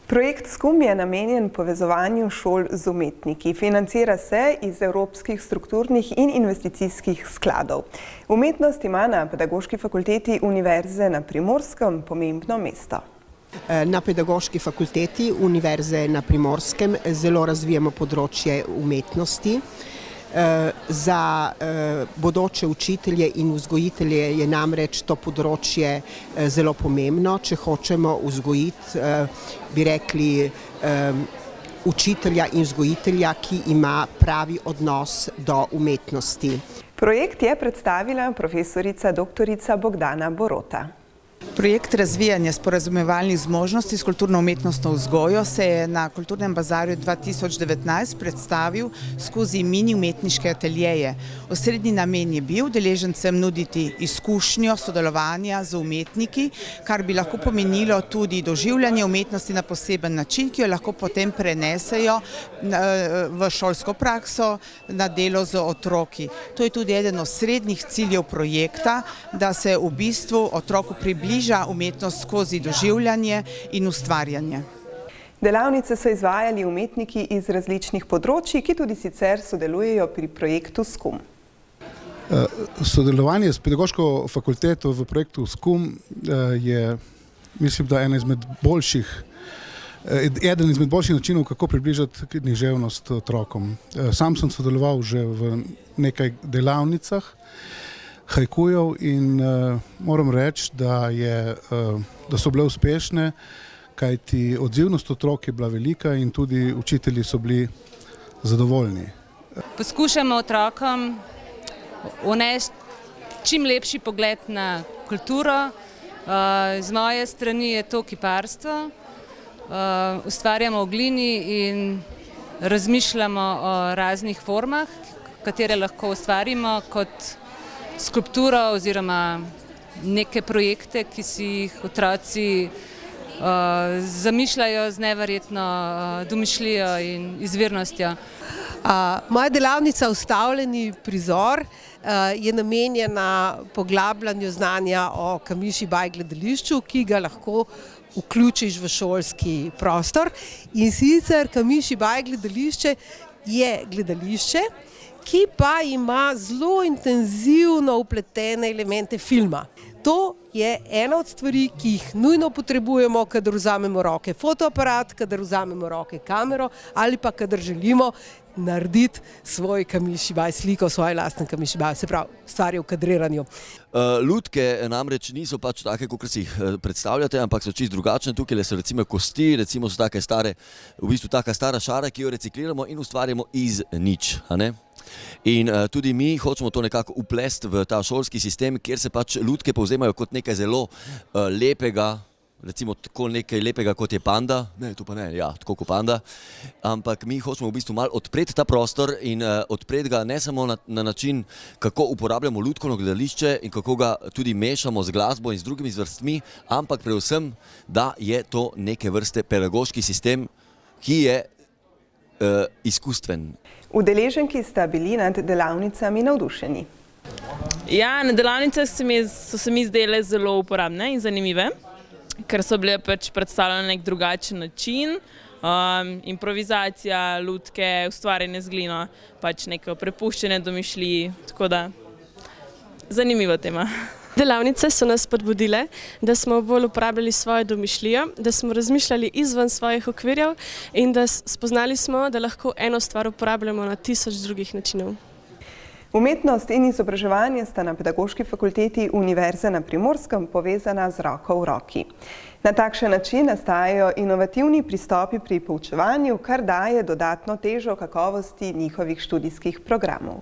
Projekt SKUM je namenjen povezovanju šol z umetniki. Financira se iz evropskih strukturnih in investicijskih skladov. Umetnost ima na Pedagoški fakulteti Univerze na Primorskem pomembno mesto. Na Pedagoški fakulteti Univerze na Primorskem zelo razvijamo področje umetnosti. Za bodoče učitelje in vzgojitelje je namreč to področje zelo pomembno. Če hočemo vzgojiti, bi rekli, učitelja in vzgojitelja, ki ima pravi odnos do umetnosti. Projekt je predstavila profesorica doktorica Bogdana Borota. Projekt razvijanja sporazumevalnih zmožnosti s kulturno-umetnostno vzgojo se je na Kulturnem bazarju 2019 predstavil skozi mini umetniške ateljeje. Osrednji namen je bil udeležencem nuditi izkušnjo sodelovanja z umetniki, kar bi lahko pomenilo tudi doživljanje umetnosti na poseben način, ki jo lahko potem prenesejo v šolsko prakso na delo z otroki. To je tudi eden osrednjih ciljev projekta, da se v bistvu otroku približa umetnost skozi doživljanje in ustvarjanje. Delavnice so izvajali umetniki iz različnih področij, ki tudi sicer sodelujejo pri projektu SKUM. Sodelovanje s Pedagoško fakulteto v projektu SKUM je, mislim, da eden izmed boljših načinov, kako približati književnost otrokom. Sam sem sodeloval že v nekaj delavnicah hajkujev in moram reči, da so bile uspešne, kajti odzivnost otrok je bila velika in tudi učitelji so bili zadovoljni. Poskušamo otrokom vnesti čim lepši pogled na kulturo. Z moje strani je to kiparstvo. Ustvarjamo v glini in razmišljamo o raznih formah, katere lahko ustvarimo kot skulpturo oziroma neke projekte, ki si jih otroci zamišljajo z neverjetno domišljijo in izvirnostjo. Moja delavnica Ustavljeni prizor je namenjena poglabljanju znanja o Kamiši Baj gledališču, ki ga lahko vključiš v šolski prostor. In sicer Kamiši Baj gledališče je gledališče, ki pa ima zelo intenzivno vpletene elemente filma. To je ena od stvari, ki jih nujno potrebujemo, kadar vzamemo roke fotoaparat, kadar vzamemo roke kamero ali pa kadar želimo narediti svoj Kamiši Baj sliko, svoj lasten Kamiši Baj, se pravi, stvar je v kadriranju. Lutke namreč niso pač take, kot si jih predstavljate, ampak so čisto drugačne. Tukaj so recimo kosti, recimo so take stare, v bistvu taka stara šara, ki jo recikliramo in ustvarjamo iz nič, a ne? In tudi mi hočemo to nekako uplesti v ta šolski sistem, kjer se pač lutke povzemajo kot nekaj zelo lepega, recimo tako nekaj lepega kot je panda, ne, to pa ne, ja, tako kot panda, ampak mi hočemo v bistvu malo odpreti ta prostor in odpreti ga ne samo na način, kako uporabljamo lutkovno gledališče in kako ga tudi mešamo z glasbo in z drugimi zvrstmi, ampak predvsem, da je to neke vrste pedagoški sistem, ki je izkustven. Udeleženki sta bili nad delavnicami navdušeni. Ja, na delavnice so se mi zdele zelo uporabne in zanimive, ker so bile pač predstavljene na nek drugačen način. Improvizacija, lutke, ustvarjanje z glino, pač neko prepuščanje domišljiji, tako da zanimiva tema. Delavnice so nas spodbudile, da smo bolj uporabljali svojo domišljijo, da smo razmišljali izven svojih okvirjev in da spoznali smo, da lahko eno stvar uporabljamo na 1000 drugih načinov. Umetnost in izobraževanje sta na Pedagoški fakulteti Univerze na Primorskem povezana z roko v roki. Na takšen način nastajajo inovativni pristopi pri poučevanju, kar daje dodatno težo kakovosti njihovih študijskih programov.